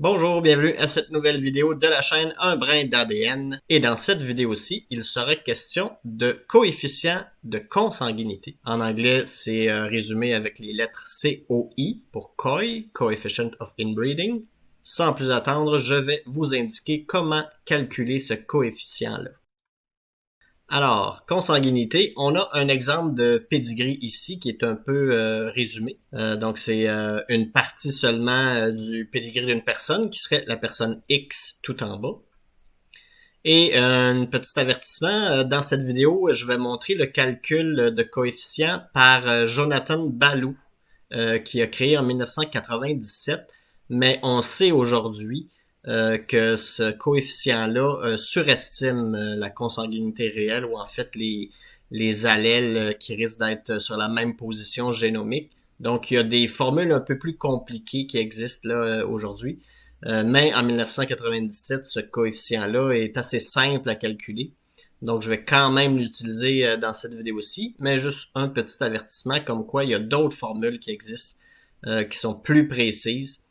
Bonjour, bienvenue à cette nouvelle vidéo de la chaîne Un brin d'ADN. Et dans cette vidéo-ci, il serait question de coefficient de consanguinité. En anglais, c'est résumé avec les lettres COI pour COI, Coefficient of Inbreeding. Sans plus attendre, je vais vous indiquer comment calculer ce coefficient-là. Alors, consanguinité, on a un exemple de pedigree ici qui est un peu résumé. Donc, c'est une partie seulement du pedigree d'une personne qui serait la personne X tout en bas. Et un petit avertissement, dans cette vidéo, je vais montrer le calcul de coefficient par Jonathan Ballou, qui a créé en 1997. Mais on sait aujourd'hui que ce coefficient-là surestime la consanguinité réelle ou en fait les allèles qui risquent d'être sur la même position génomique. Donc, il y a des formules un peu plus compliquées qui existent là aujourd'hui. Mais en 1997, ce coefficient-là est assez simple à calculer. Donc, je vais quand même l'utiliser dans cette vidéo-ci, mais juste un petit avertissement comme quoi il y a d'autres formules qui existent qui sont plus précises.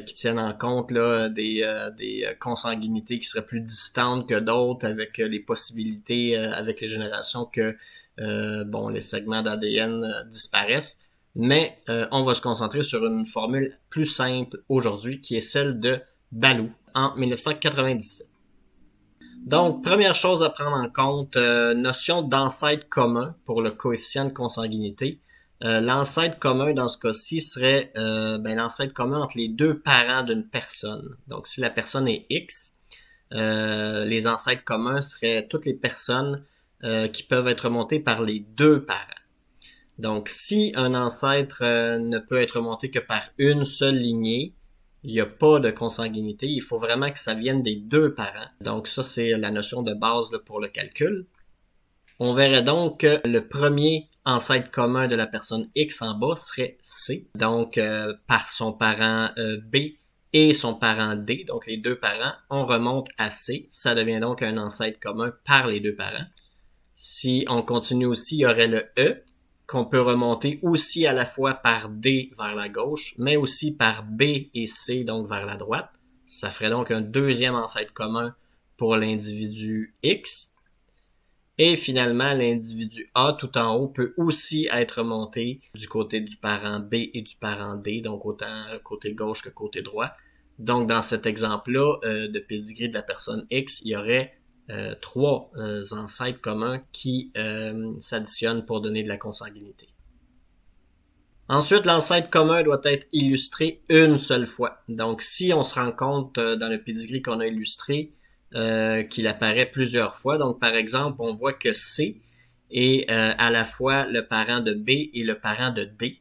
Qui tiennent en compte là, des consanguinités qui seraient plus distantes que d'autres, avec les possibilités avec les générations que les segments d'ADN disparaissent. Mais on va se concentrer sur une formule plus simple aujourd'hui, qui est celle de Ballou en 1997. Donc, première chose à prendre en compte, notion d'ancêtre commun pour le coefficient de consanguinité. L'ancêtre commun dans ce cas-ci serait l'ancêtre commun entre les deux parents d'une personne. Donc, si la personne est X, les ancêtres communs seraient toutes les personnes qui peuvent être remontées par les deux parents. Donc, si un ancêtre ne peut être remonté que par une seule lignée, il n'y a pas de consanguinité. Il faut vraiment que ça vienne des deux parents. Donc, ça, c'est la notion de base là, pour le calcul. On verrait donc que le premier ancêtre commun de la personne X en bas serait C, donc par son parent B et son parent D, donc les deux parents, on remonte à C, ça devient donc un ancêtre commun par les deux parents. Si on continue aussi, il y aurait le E, qu'on peut remonter aussi à la fois par D vers la gauche, mais aussi par B et C, donc vers la droite. Ça ferait donc un deuxième ancêtre commun pour l'individu X. Et finalement, l'individu A tout en haut peut aussi être remonté du côté du parent B et du parent D, donc autant côté gauche que côté droit. Donc, dans cet exemple-là de pedigree de la personne X, il y aurait trois ancêtres communs qui s'additionnent pour donner de la consanguinité. Ensuite, l'ancêtre commun doit être illustré une seule fois. Donc, si on se rend compte dans le pedigree qu'on a illustré qu'il apparaît plusieurs fois, donc par exemple, on voit que C est à la fois le parent de B et le parent de D.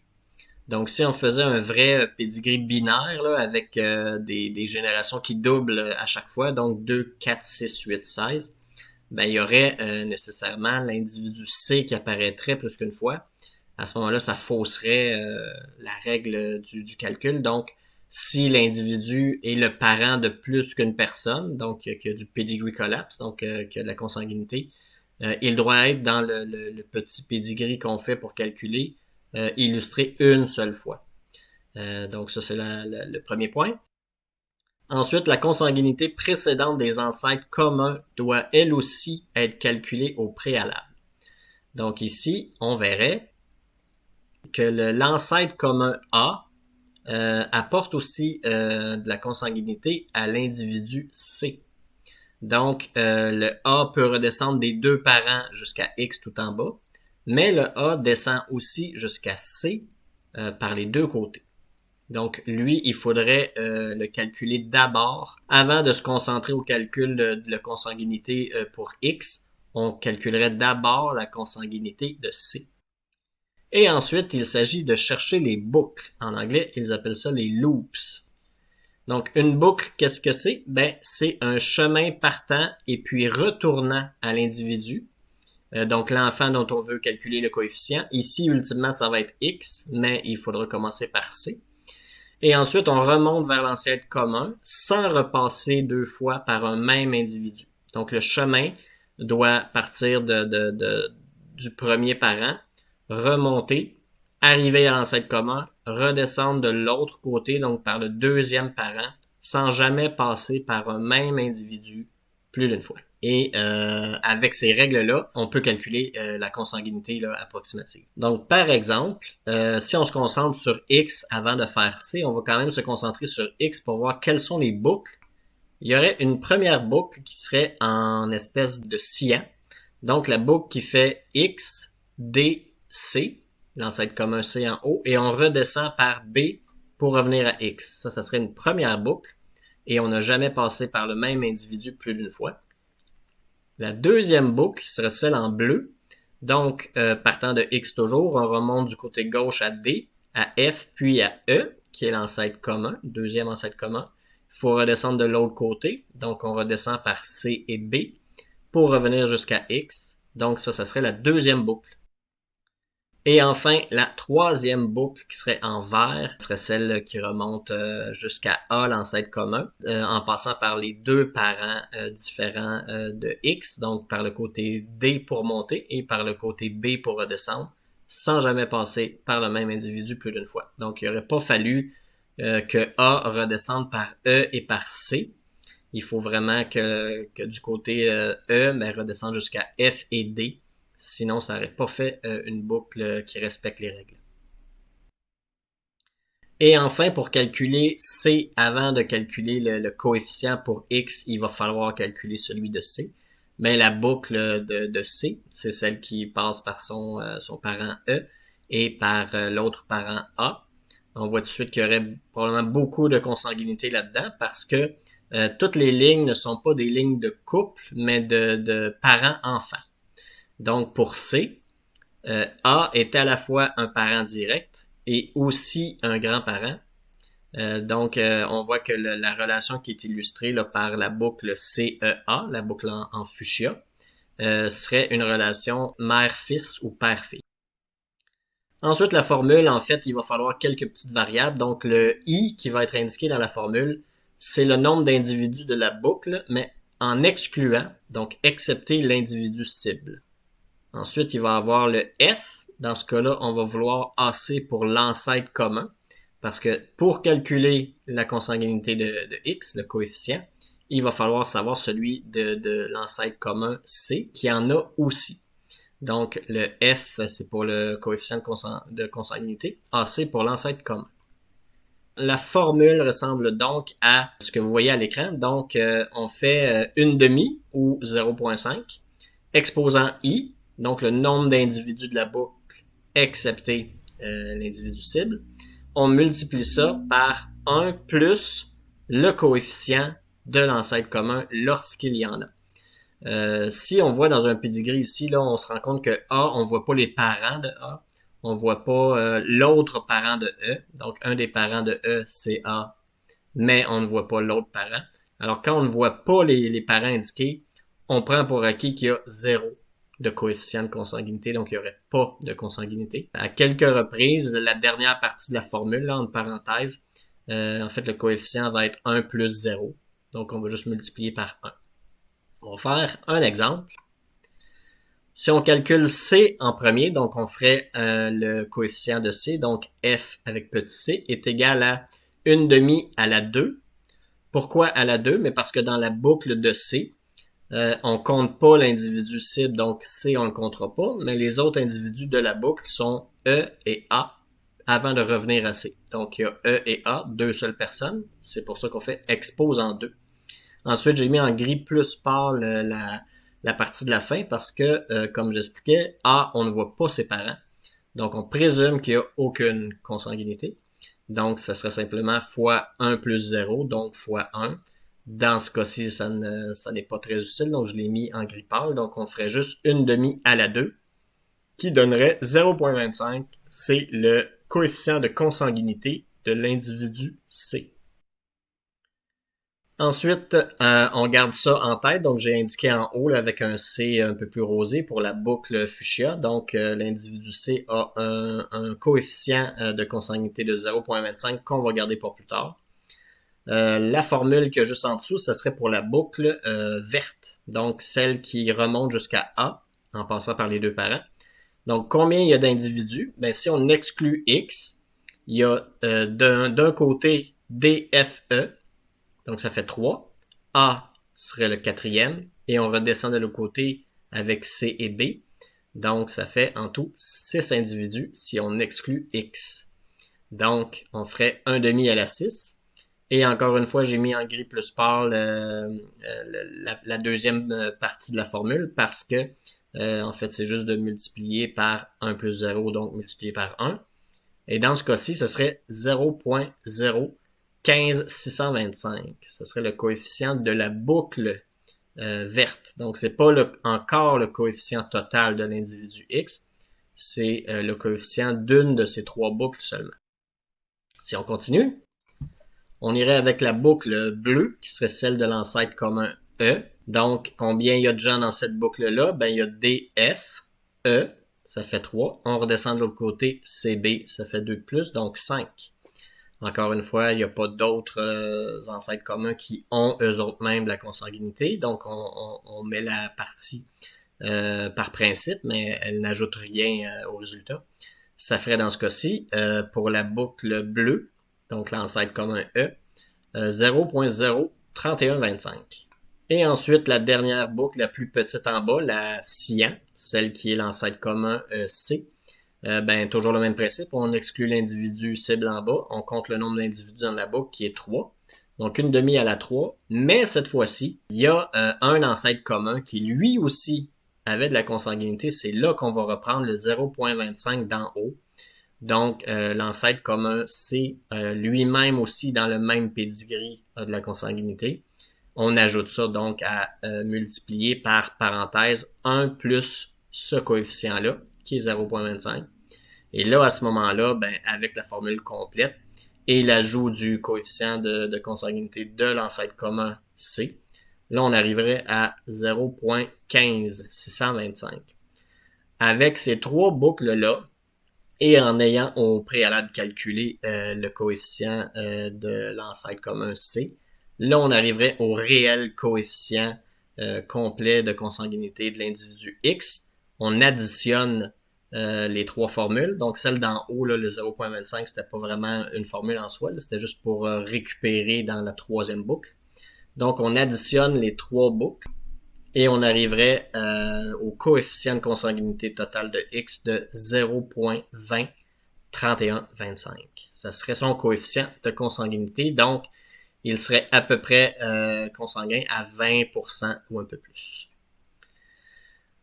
Donc, si on faisait un vrai pedigree binaire là, avec des générations qui doublent à chaque fois, donc 2, 4, 6, 8, 16, ben, il y aurait nécessairement l'individu C qui apparaîtrait plus qu'une fois. À ce moment-là, ça fausserait la règle du calcul. Donc, si l'individu est le parent de plus qu'une personne, donc qui a du pedigree collapse, donc qui a de la consanguinité, il doit être dans le petit pedigree qu'on fait pour calculer, illustré une seule fois. Donc ça, c'est le premier point. Ensuite, la consanguinité précédente des ancêtres communs doit elle aussi être calculée au préalable. Donc ici, on verrait que l'ancêtre commun A apporte aussi de la consanguinité à l'individu C. Donc, le A peut redescendre des deux parents jusqu'à X tout en bas, mais le A descend aussi jusqu'à C par les deux côtés. Donc, lui, il faudrait le calculer d'abord. Avant de se concentrer au calcul de la consanguinité pour X, on calculerait d'abord la consanguinité de C. Et ensuite, il s'agit de chercher les boucles. En anglais, ils appellent ça les loops. Donc, une boucle, qu'est-ce que c'est? Ben, c'est un chemin partant et puis retournant à l'individu. Donc, l'enfant dont on veut calculer le coefficient. Ici, ultimement, ça va être X, mais il faudra commencer par C. Et ensuite, on remonte vers l'ancêtre commun sans repasser deux fois par un même individu. Donc, le chemin doit partir du premier parent, remonter, arriver à l'ancêtre commun, redescendre de l'autre côté, donc par le deuxième parent, sans jamais passer par un même individu plus d'une fois. Et avec ces règles-là, on peut calculer la consanguinité là, approximative. Donc, par exemple, si on se concentre sur X avant de faire C, on va quand même se concentrer sur X pour voir quelles sont les boucles. Il y aurait une première boucle qui serait en espèce de sciant. Donc, la boucle qui fait X, D, C, l'ancêtre commun C en haut, et on redescend par B pour revenir à X. Ça serait une première boucle, et on n'a jamais passé par le même individu plus d'une fois. La deuxième boucle serait celle en bleu. Donc, partant de X toujours, on remonte du côté gauche à D, à F, puis à E, qui est l'ancêtre commun, deuxième ancêtre commun. Il faut redescendre de l'autre côté. Donc, on redescend par C et B pour revenir jusqu'à X. Donc, ça serait la deuxième boucle. Et enfin, la troisième boucle qui serait en vert serait celle qui remonte jusqu'à A, l'ancêtre commun, en passant par les deux parents différents de X, donc par le côté D pour monter et par le côté B pour redescendre, sans jamais passer par le même individu plus d'une fois. Donc, il n'aurait pas fallu que A redescende par E et par C. Il faut vraiment que du côté E, mais redescende jusqu'à F et D. Sinon, ça n'aurait pas fait une boucle qui respecte les règles. Et enfin, pour calculer C, avant de calculer le coefficient pour X, il va falloir calculer celui de C. Mais la boucle de C, c'est celle qui passe par son parent E et par l'autre parent A. On voit tout de suite qu'il y aurait probablement beaucoup de consanguinité là-dedans parce que toutes les lignes ne sont pas des lignes de couple, mais de parents-enfants. Donc, pour C, A est à la fois un parent direct et aussi un grand-parent. Donc, on voit que la relation qui est illustrée là, par la boucle CEA, la boucle en fuchsia, serait une relation mère-fils ou père-fille. Ensuite, la formule, en fait, il va falloir quelques petites variables. Donc, le I qui va être indiqué dans la formule, c'est le nombre d'individus de la boucle, mais en excluant, donc excepté l'individu cible. Ensuite, il va y avoir le F. Dans ce cas-là, on va vouloir AC pour l'ancêtre commun. Parce que pour calculer la consanguinité de X, le coefficient, il va falloir savoir celui de l'ancêtre commun C, qui en a aussi. Donc, le F, c'est pour le coefficient de consanguinité. AC pour l'ancêtre commun. La formule ressemble donc à ce que vous voyez à l'écran. Donc, on fait une demi ou 0,5, exposant I, donc le nombre d'individus de la boucle, excepté l'individu cible. On multiplie ça par 1 plus le coefficient de l'ancêtre commun lorsqu'il y en a. Si on voit dans un pedigree ici, là, on se rend compte que A, on voit pas les parents de A, on voit pas l'autre parent de E, donc un des parents de E, c'est A, mais on ne voit pas l'autre parent. Alors quand on ne voit pas les parents indiqués, on prend pour acquis qu'il y a 0 de coefficient de consanguinité, donc il n'y aurait pas de consanguinité. À quelques reprises, la dernière partie de la formule, là, entre parenthèses, en fait, le coefficient va être 1 plus 0. Donc, on va juste multiplier par 1. On va faire un exemple. Si on calcule C en premier, donc on ferait le coefficient de C, donc F avec petit c, est égal à 1 demi à la 2. Pourquoi à la 2? Mais parce que dans la boucle de C, on compte pas l'individu cible, donc C, on le comptera pas, mais les autres individus de la boucle sont E et A avant de revenir à C. Donc, il y a E et A, deux seules personnes. C'est pour ça qu'on fait expose en 2. Ensuite, j'ai mis en gris plus pâle la partie de la fin parce que, comme j'expliquais, A, on ne voit pas ses parents. Donc, on présume qu'il n'y a aucune consanguinité. Donc, ça serait simplement fois 1 plus 0, donc fois 1. Dans ce cas-ci, ça n'est pas très utile, donc je l'ai mis en gris pâle. Donc, on ferait juste 1 demi à la 2, qui donnerait 0,25. C'est le coefficient de consanguinité de l'individu C. Ensuite, on garde ça en tête. Donc, j'ai indiqué en haut là, avec un C un peu plus rosé pour la boucle fuchsia. Donc, l'individu C a un coefficient de consanguinité de 0,25 qu'on va garder pour plus tard. La formule qu'il y a juste en dessous, ce serait pour la boucle verte. Donc, celle qui remonte jusqu'à A en passant par les deux parents. Donc, combien il y a d'individus? Ben, si on exclut X, il y a d'un côté DFE, Donc ça fait 3. A serait le quatrième. Et on redescend de l'autre côté avec C et B. Donc ça fait en tout 6 individus si on exclut X. Donc on ferait 1 demi à la 6. Et encore une fois, j'ai mis en gris plus pâle la deuxième partie de la formule parce que en fait, c'est juste de multiplier par 1 plus 0, donc multiplier par 1. Et dans ce cas-ci, ce serait 0.015625. Ce serait le coefficient de la boucle verte. Donc, c'est pas encore le coefficient total de l'individu X, c'est le coefficient d'une de ces trois boucles seulement. Si on continue, on irait avec la boucle bleue, qui serait celle de l'ancêtre commun E. Donc, combien il y a de gens dans cette boucle-là? Ben, il y a DF, E, ça fait 3. On redescend de l'autre côté, CB, ça fait 2 de plus, donc 5. Encore une fois, il n'y a pas d'autres ancêtres communs qui ont eux autres mêmes la consanguinité. Donc, on met la partie par principe, mais elle n'ajoute rien au résultat. Ça ferait dans ce cas-ci, pour la boucle bleue, donc l'ancêtre commun E, 0.03125. Et ensuite, la dernière boucle, la plus petite en bas, la cyan, celle qui est l'ancêtre commun C. Ben, toujours le même principe, on exclut l'individu cible en bas, on compte le nombre d'individus dans la boucle qui est 3. Donc, une demi à la 3, mais cette fois-ci, il y a un ancêtre commun qui lui aussi avait de la consanguinité. C'est là qu'on va reprendre le 0.25 d'en haut. Donc, l'ancêtre commun C, lui-même aussi dans le même pédigree de la consanguinité. On ajoute ça donc à multiplier par parenthèse 1 plus ce coefficient-là, qui est 0.25. Et là, à ce moment-là, ben, avec la formule complète et l'ajout du coefficient de consanguinité de l'ancêtre commun C, là, on arriverait à 0.15625. Avec ces trois boucles-là, et en ayant au préalable calculé le coefficient de l'ancêtre commun C, là, on arriverait au réel coefficient complet de consanguinité de l'individu X. On additionne les trois formules. Donc, celle d'en haut, là, le 0.25, c'était pas vraiment une formule en soi. C'était juste pour récupérer dans la troisième boucle. Donc, on additionne les trois boucles et on arriverait au coefficient de consanguinité totale de X de 0.203125. Ça serait son coefficient de consanguinité. Donc, il serait à peu près consanguin à 20% ou un peu plus.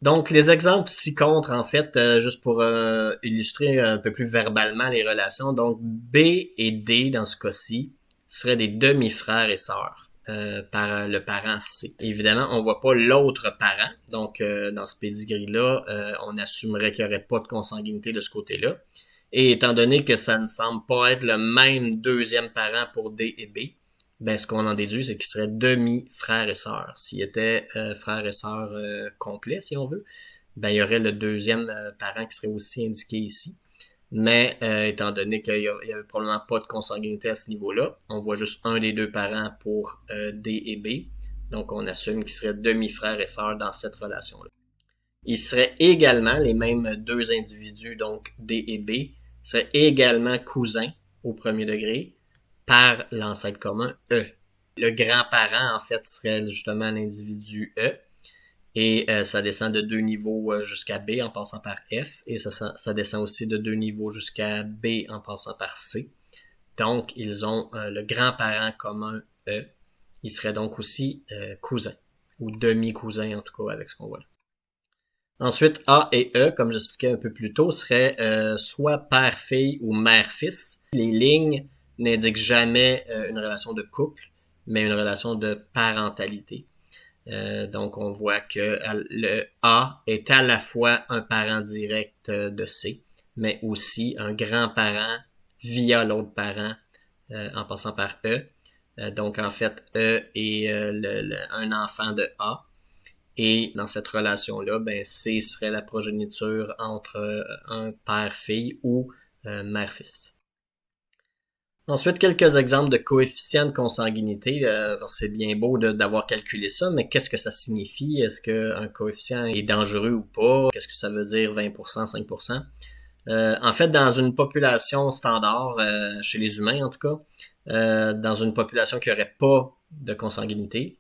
Donc, les exemples ci-contre, en fait, juste pour illustrer un peu plus verbalement les relations. Donc, B et D, dans ce cas-ci, seraient des demi-frères et sœurs par le parent C. Évidemment, on voit pas l'autre parent. Donc, dans ce pedigree-là, on assumerait qu'il n'y aurait pas de consanguinité de ce côté-là. Et étant donné que ça ne semble pas être le même deuxième parent pour D et B, ben ce qu'on en déduit, c'est qu'ils seraient demi-frères et sœurs. S'ils étaient frères et sœurs complets, si on veut, ben il y aurait le deuxième parent qui serait aussi indiqué ici. Mais étant donné qu'il y avait probablement pas de consanguinité à ce niveau-là, on voit juste un des deux parents pour D et B. Donc on assume qu'ils seraient demi-frères et sœurs dans cette relation-là. Ils seraient également, les mêmes deux individus, donc D et B, seraient également cousins au premier degré par l'ancêtre commun E. Le grand-parent, en fait, serait justement l'individu E. Et ça descend de 2 niveaux jusqu'à B en passant par F. Et ça descend aussi de 2 niveaux jusqu'à B en passant par C. Donc, ils ont le grand-parent commun E. Ils seraient donc aussi cousins. Ou demi-cousins, en tout cas, avec ce qu'on voit là. Ensuite, A et E, comme j'expliquais un peu plus tôt, seraient soit père-fille ou mère-fils. Les lignes n'indiquent jamais une relation de couple, mais une relation de parentalité. Donc, on voit que le A est à la fois un parent direct de C, mais aussi un grand-parent via l'autre parent en passant par E. Donc, en fait, E est un enfant de A. Et dans cette relation-là, ben, C serait la progéniture entre un père-fille ou mère-fils. Ensuite, quelques exemples de coefficients de consanguinité. C'est bien beau d'avoir calculé ça, mais qu'est-ce que ça signifie? Est-ce qu'un coefficient est dangereux ou pas? Qu'est-ce que ça veut dire 20%, 5%? En fait, dans une population standard, chez les humains en tout cas, dans une population qui n'aurait pas de consanguinité.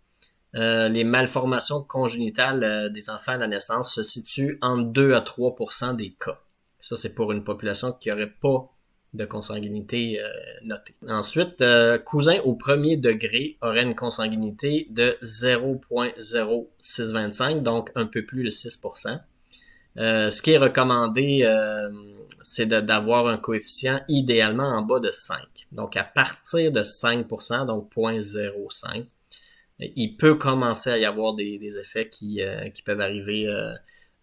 Les malformations congénitales des enfants à la naissance se situent entre 2 à 3% des cas. Ça, c'est pour une population qui n'aurait pas de consanguinité notée. Ensuite, cousins au premier degré auraient une consanguinité de 0,0625, donc un peu plus de 6%. Ce qui est recommandé, c'est d'avoir un coefficient idéalement en bas de 5. Donc, à partir de 5%, donc 0,05, il peut commencer à y avoir des effets qui peuvent arriver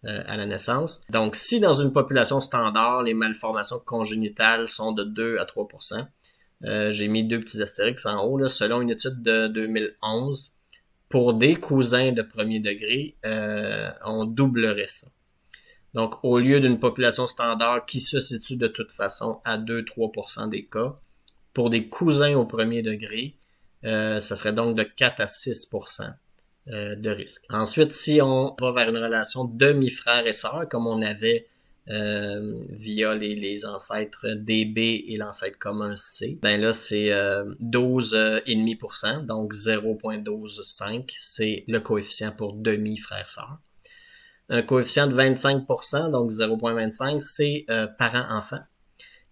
à la naissance. Donc, si dans une population standard, les malformations congénitales sont de 2 à 3%, j'ai mis 2 petits astérix en haut, là, selon une étude de 2011, pour des cousins de premier degré, on doublerait ça. Donc, au lieu d'une population standard qui se situe de toute façon à 2-3% des cas, pour des cousins au premier degré, ça serait donc de 4 à 6% de risque. Ensuite, si on va vers une relation demi-frère et sœur, comme on avait via les ancêtres DB et l'ancêtre commun C, ben là, c'est 12,5%, donc 0,125, c'est le coefficient pour demi-frère-sœur. Un coefficient de 25%, donc 0,25, c'est parent-enfant.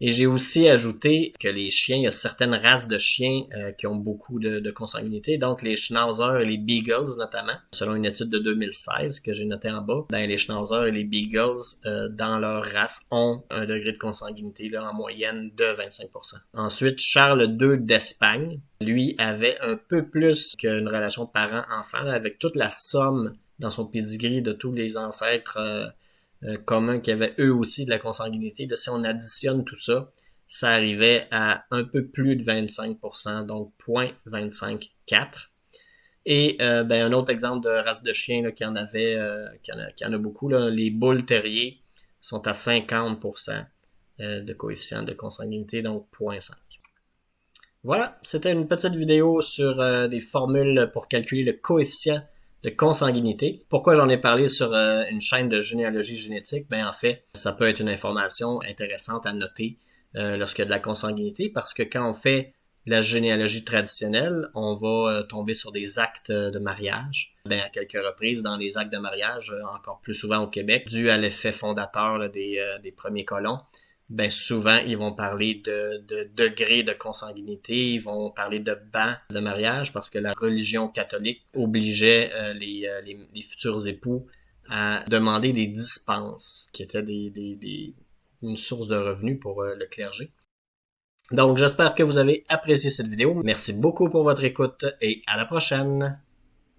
Et j'ai aussi ajouté que les chiens, il y a certaines races de chiens qui ont beaucoup de consanguinité, donc les schnauzers et les beagles notamment. Selon une étude de 2016 que j'ai notée en bas, ben les schnauzers et les beagles dans leur race ont un degré de consanguinité là, en moyenne de 25%. Ensuite, Charles II d'Espagne, lui, avait un peu plus qu'une relation parent-enfant avec toute la somme dans son pedigree de tous les ancêtres communs qui avaient eux aussi de la consanguinité. Là, si on additionne tout ça, ça arrivait à un peu plus de 25%, donc 0,254. Et un autre exemple de race de chien là, qui en a beaucoup, là, les boules terriers sont à 50% de coefficient de consanguinité, donc 0,5. Voilà, c'était une petite vidéo sur des formules pour calculer le coefficient de consanguinité. Pourquoi j'en ai parlé sur une chaîne de généalogie génétique? Ben en fait, ça peut être une information intéressante à noter lorsqu'il y a de la consanguinité, parce que quand on fait la généalogie traditionnelle, on va tomber sur des actes de mariage. Ben, à quelques reprises, dans les actes de mariage, encore plus souvent au Québec, dû à l'effet fondateur là, des premiers colons, ben souvent ils vont parler de degré de consanguinité, ils vont parler de banc de mariage parce que la religion catholique obligeait les futurs époux à demander des dispenses qui étaient une source de revenus pour le clergé. Donc j'espère que vous avez apprécié cette vidéo. Merci beaucoup pour votre écoute et à la prochaine!